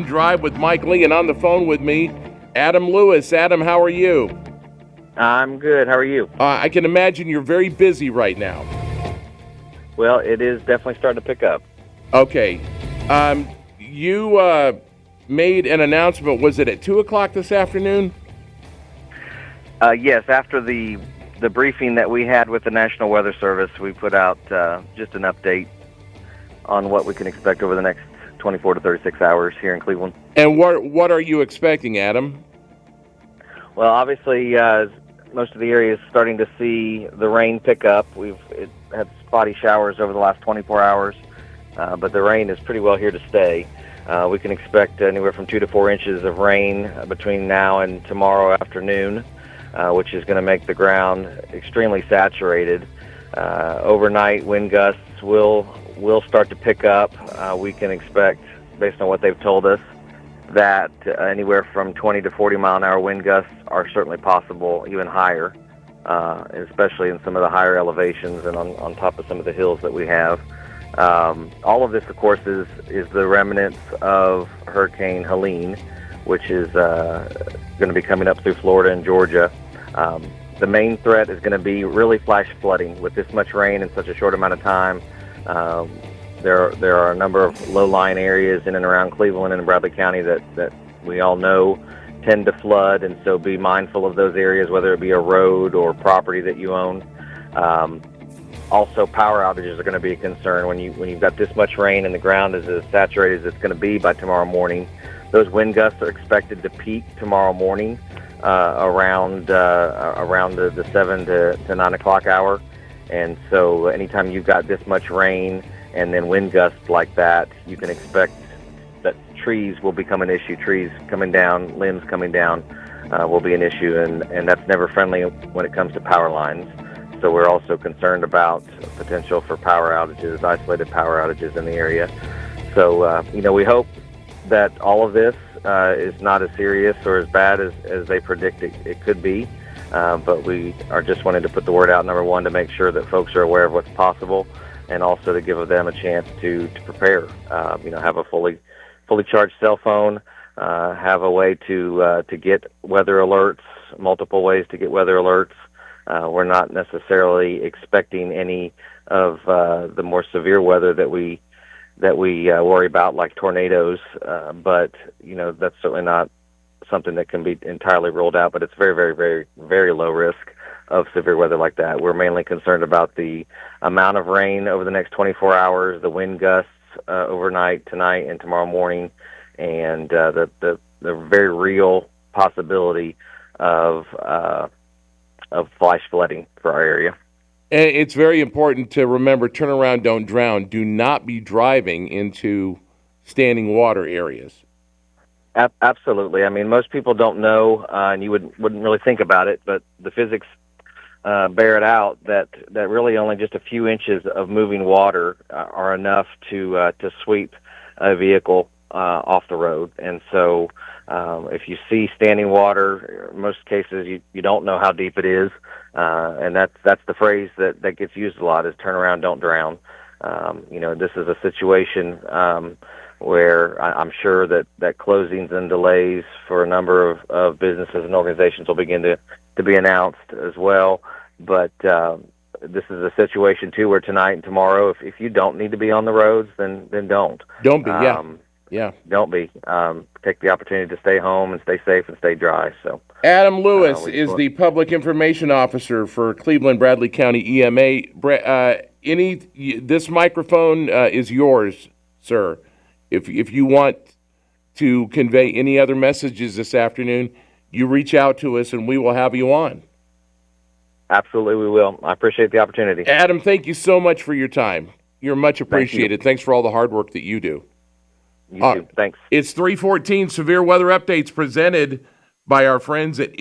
Drive with Mike Lee, and on the phone with me, Adam Lewis. Adam, how are you? I'm good. How are you? I can imagine you're very busy right now. Well, it is definitely starting to pick up. Okay. You made an announcement, was it at 2 o'clock this afternoon? Yes, after the briefing that we had with the National Weather Service, we put out just an update on what we can expect over the next 24 to 36 hours here in Cleveland. And what are you expecting, Adam? Well, obviously, most of the area is starting to see the rain pick up. We've had spotty showers over the last 24 hours, but the rain is pretty well here to stay. We can expect anywhere from 2 to 4 inches of rain between now and tomorrow afternoon, which is going to make the ground extremely saturated. Overnight, wind gusts will start to pick up. We can expect, based on what they've told us, that anywhere from 20 to 40 mile an hour wind gusts are certainly possible, even higher, especially in some of the higher elevations and on top of some of the hills that we have. All of this, of course, is the remnants of Hurricane Helene, which is going to be coming up through Florida and Georgia. The main threat is going to be really flash flooding. With this much rain in such a short amount of time, there are a number of low-lying areas in and around Cleveland and Bradley County that we all know tend to flood, and so be mindful of those areas, whether it be a road or property that you own. Also, power outages are going to be a concern when you've got this much rain and the ground is as saturated as it's going to be by tomorrow morning. Those wind gusts are expected to peak tomorrow morning around the 7 to 9 o'clock hour. And so anytime you've got this much rain and then wind gusts like that, you can expect that trees will become an issue. Trees coming down, limbs coming down will be an issue, and that's never friendly when it comes to power lines. So we're also concerned about potential for power outages, isolated power outages in the area. So, we hope that all of this is not as serious or as bad as they predict it could be. But we are just wanting to put the word out, number one, to make sure that folks are aware of what's possible, and also to give them a chance to prepare. Have a fully charged cell phone, have a way to get weather alerts, multiple ways to get weather alerts. We're not necessarily expecting any of the more severe weather that we worry about, like tornadoes, but that's certainly not something that can be entirely ruled out, but it's very, very, very, very low risk of severe weather like that. We're mainly concerned about the amount of rain over the next 24 hours, the wind gusts overnight, tonight, and tomorrow morning, and the very real possibility of flash flooding for our area. And it's very important to remember, turn around, don't drown. Do not be driving into standing water areas. Absolutely. I mean, most people don't know, and you wouldn't really think about it, but the physics bear it out that really only just a few inches of moving water are enough to sweep a vehicle off the road. And so if you see standing water, in most cases you don't know how deep it is, and that's the phrase that gets used a lot, is turn around, don't drown. This is a situation where I'm sure that closings and delays for a number of businesses and organizations will begin to be announced as well. But this is a situation, too, where tonight and tomorrow, if you don't need to be on the roads, then don't. Don't be, yeah. Don't be. Take the opportunity to stay home and stay safe and stay dry. So, Adam Lewis is the Public Information Officer for Cleveland Bradley County EMA. This microphone is yours, sir. If you want to convey any other messages this afternoon, you reach out to us and we will have you on. Absolutely, we will. I appreciate the opportunity. Adam, thank you so much for your time. You're much appreciated. Thanks for all the hard work that you do. You too. Thanks. It's 3:14 Severe Weather Updates presented by our friends at